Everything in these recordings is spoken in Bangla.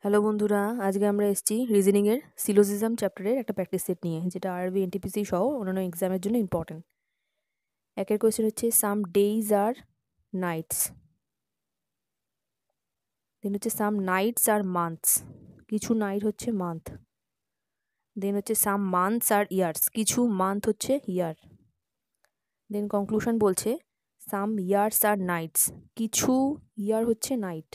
হ্যালো বন্ধুরা, আজকে আমরা এসেছি রিজনিংয়ের সিলোজিজম চ্যাপ্টারের একটা প্র্যাকটিস সেট নিয়ে, যেটা আরবি এনটিপিসি সহ অন্যান্য এক্সামের জন্য ইম্পর্টেন্ট। একের কোয়েশ্চেন হচ্ছে সাম ডেইজ আর নাইটস, দেন হচ্ছে সাম নাইটস আর মান্থস, কিছু নাইট হচ্ছে মান্থ, দেন হচ্ছে সাম মান্থস আর ইয়ার্স, কিছু মান্থ হচ্ছে ইয়ার, দেন কনক্লুশন বলছে সাম ইয়ার্স আর নাইটস, কিছু ইয়ার হচ্ছে নাইট।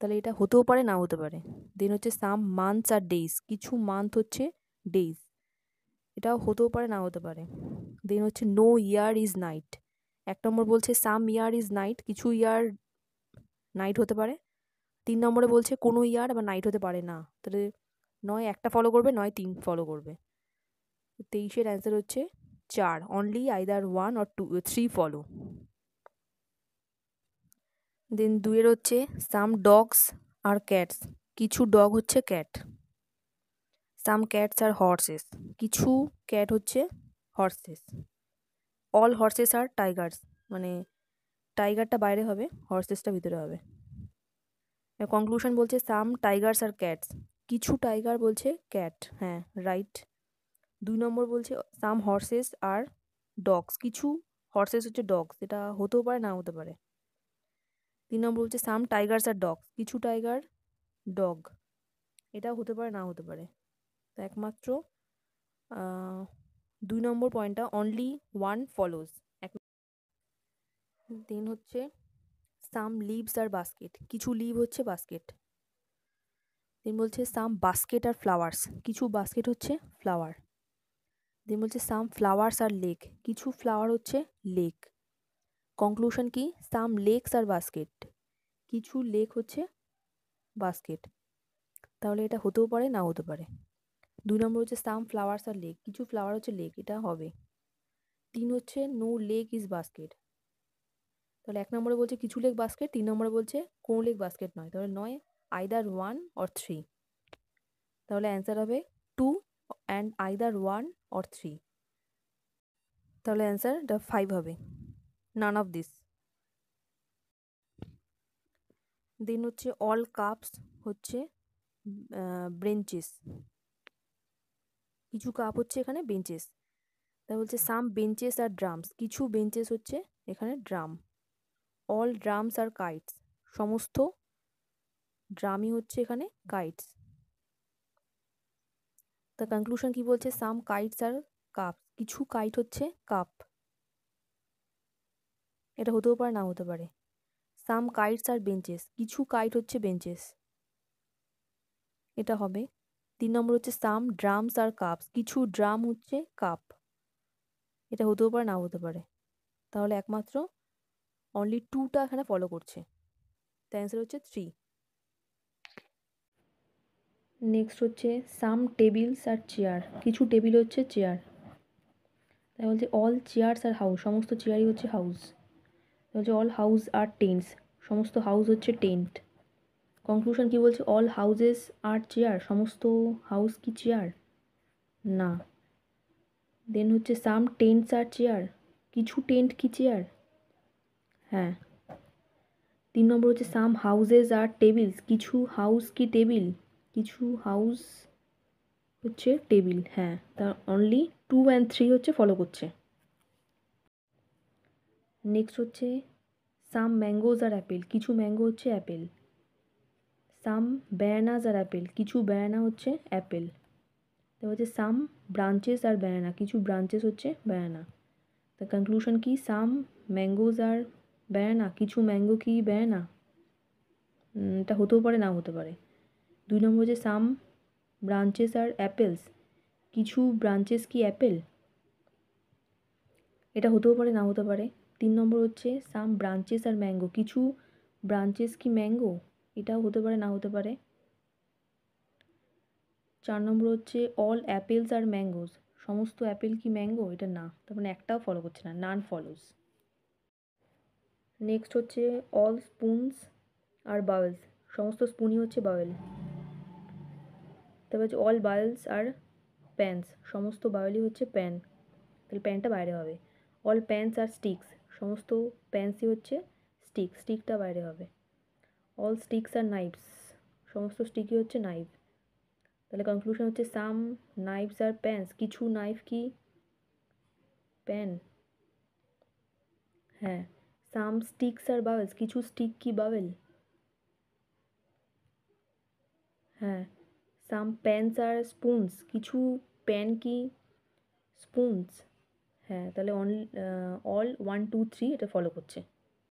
তাহলে এটা হতেও পারে, না হতে পারে। দেন হচ্ছে সাম মান্থস আর ডেইজ, কিছু মান্থ হচ্ছে ডেইজ, এটাও হতেও পারে, না হতে পারে। দেন হচ্ছে নো ইয়ার ইজ নাইট, এক নম্বর বলছে সাম ইয়ার ইজ নাইট, কিছু ইয়ার নাইট হতে পারে। 3 নম্বরে বলছে কোনো ইয়ার বা নাইট হতে পারে না, তাহলে নয় একটা ফলো করবে, নয় 3 ফলো করবে। 23-এর অ্যান্সার হচ্ছে 4, অনলি আইদার 1 or 2 3 ফলো। দেন 2-এর হচ্ছে সাম ডগস আর ক্যাটস, কিছু ডগ হচ্ছে ক্যাট। সাম ক্যাটস আর হর্সেস, কিছু ক্যাট হচ্ছে হর্সেস। অল হর্সেস আর টাইগার্স, মানে টাইগারটা বাইরে হবে, হর্সেসটা ভিতরে হবে। কনক্লুশন বলছে সাম টাইগার্স আর ক্যাটস, কিছু টাইগার বলছে ক্যাট, হ্যাঁ রাইট। 2 নম্বর বলছে সাম হর্সেস আর ডগস, কিছু হর্সেস হচ্ছে ডগস, এটা হতেও পারে, না হতে পারে। 3 নম্বর বলছে সাম টাইগার্স আর ডগস, কিছু টাইগার ডগ, এটাও হতে পারে, না হতে পারে। তো একমাত্র 2 নম্বর পয়েন্টটা অনলি 1 ফলোজ। দেন হচ্ছে সাম লিভস আর বাস্কেট, কিছু লিভ হচ্ছে বাস্কেট। দেন বলছে সাম বাস্কেট আর ফ্লাওয়ার্স, কিছু বাস্কেট হচ্ছে ফ্লাওয়ার। দেন বলছে সাম ফ্লাওয়ার্স আর লেক, কিছু ফ্লাওয়ার হচ্ছে লেক। কনক্লুশন কি সাম লেকস আর বাস্কেট, কিছু লেক হচ্ছে বাস্কেট। তাহলে এটা হতেও পারে, না হতে পারে। 2 নম্বর হচ্ছে সাম ফ্লাওয়ার্স আর লেক, কিছু ফ্লাওয়ার হচ্ছে লেক, এটা হবে। 3 হচ্ছে নো লেক ইজ বাস্কেট, তাহলে 1 নম্বরে বলছে কিছু লেক বাস্কেট, 3 নম্বরে বলছে কোনো লেক বাস্কেট নয়, তাহলে নয় আইদার 1 or 3, তাহলে অ্যান্সার হবে 2 অ্যান্ড আইদার 1 or 3, তাহলে অ্যান্সারটা 5 হবে, নান অফ দিস। দেন হচ্ছে অল কাপস হচ্ছে ব্রেঞ্চেস, কিছু কাপ হচ্ছে এখানে বেঞ্চেস। তা বলছে সাম বেঞ্চেস আর ড্রামস, কিছু বেঞ্চেস হচ্ছে এখানে ড্রাম। অল ড্রামস আর কাইটস, সমস্ত ড্রামই হচ্ছে এখানে কাইটস। তা কনক্লুশন কি বলছে সাম কাইটস আর কাপ, কিছু কাইট হচ্ছে কাপ, এটা হতেও পারে, না হতে পারে। সাম কাইটস আর বেঞ্চেস, কিছু কাইট হচ্ছে বেঞ্চেস, এটা হবে। 3 নম্বর হচ্ছে সাম ড্রামস আর কাপস, কিছু ড্রাম হচ্ছে কাপ, এটা হতেও পারে, না হতে পারে। তাহলে একমাত্র অনলি 2টা এখানে ফলো করছে, তাই অ্যান্সার হচ্ছে 3। নেক্সট হচ্ছে সাম টেবিলস আর চেয়ার, কিছু টেবিল হচ্ছে চেয়ার। তাই বলছে অল চেয়ার্স আর হাউস, সমস্ত চেয়ারই হচ্ছে হাউস। বলছে অল হাউস আর টেন্টস, সমস্ত হাউস হচ্ছে টেন্ট। কনক্লুশন কি বলছে অল হাউজেস আর চেয়ার, সমস্ত হাউস কি চেয়ার, না। দেন হচ্ছে সাম টেন্টস আর চেয়ার, কিছু টেন্ট কি চেয়ার, হ্যাঁ। 3 নম্বর হচ্ছে সাম হাউজেস আর টেবিলস, কিছু হাউস কি টেবিল, কিছু হাউস হচ্ছে টেবিল, হ্যাঁ। তার অনলি 2 and 3 হচ্ছে ফলো করছে। নেক্সট হচ্ছে সাম ম্যাঙ্গোজ আর অ্যাপেল, কিছু ম্যাঙ্গো হচ্ছে অ্যাপেল। সাম ব্যানানাস আর অ্যাপেল, কিছু ব্যানানা হচ্ছে অ্যাপেল। তারপর হচ্ছে সাম ব্রাঞ্চেস আর ব্যানানা, কিছু ব্রাঞ্চেস হচ্ছে ব্যানানা। তা কনক্লুশন কি সাম ম্যাঙ্গোজ আর ব্যানানা, কিছু ম্যাঙ্গো কি ব্যানানা, এটা হতেও পারে, না হতে পারে। 2 নম্বর হচ্ছে সাম ব্রাঞ্চেস আর অ্যাপেলস, কিছু ব্রাঞ্চেস কি অ্যাপেল, এটা হতেও পারে, না হতে পারে। 3 নম্বর হচ্ছে সাম ব্রাঞ্চেস আর ম্যাঙ্গো, কিছু ব্রাঞ্চেস কি ম্যাঙ্গো, এটাও হতে পারে, না হতে পারে। 4 নম্বর হচ্ছে অল অ্যাপেলস আর ম্যাঙ্গোস, সমস্ত অ্যাপেল কি ম্যাঙ্গো, এটা না, তার মানে একটাও ফলো করছে না, নান ফলোস। নেক্সট হচ্ছে অল স্পুনস আর বাউলস, সমস্ত স্পুনই হচ্ছে বাউল। তারপর হচ্ছে অল বাউলস আর প্যানস, সমস্ত বাউলই হচ্ছে প্যান, তাহলে প্যানটা বাইরে হবে। অল প্যানস আর স্টিক্স, সমস্ত প্যান্সই হচ্ছে স্টিক, স্টিকটা বাইরে হবে। অল স্টিক্স আর নাইফস, সমস্ত স্টিকই হচ্ছে নাইফ। তাহলে কনক্লুশন হচ্ছে সাম নাইফস আর প্যান্স, কিছু নাইফ কি প্যান? হ্যাঁ। সাম স্টিকস আর বাবেলস, কিছু স্টিক কি বাবেল? হ্যাঁ। সাম প্যানস আর স্পুনস, কিছু প্যান কি স্পুনস? হ্যাঁ, তাহলে অল 1 2 3 এটা ফলো করছে।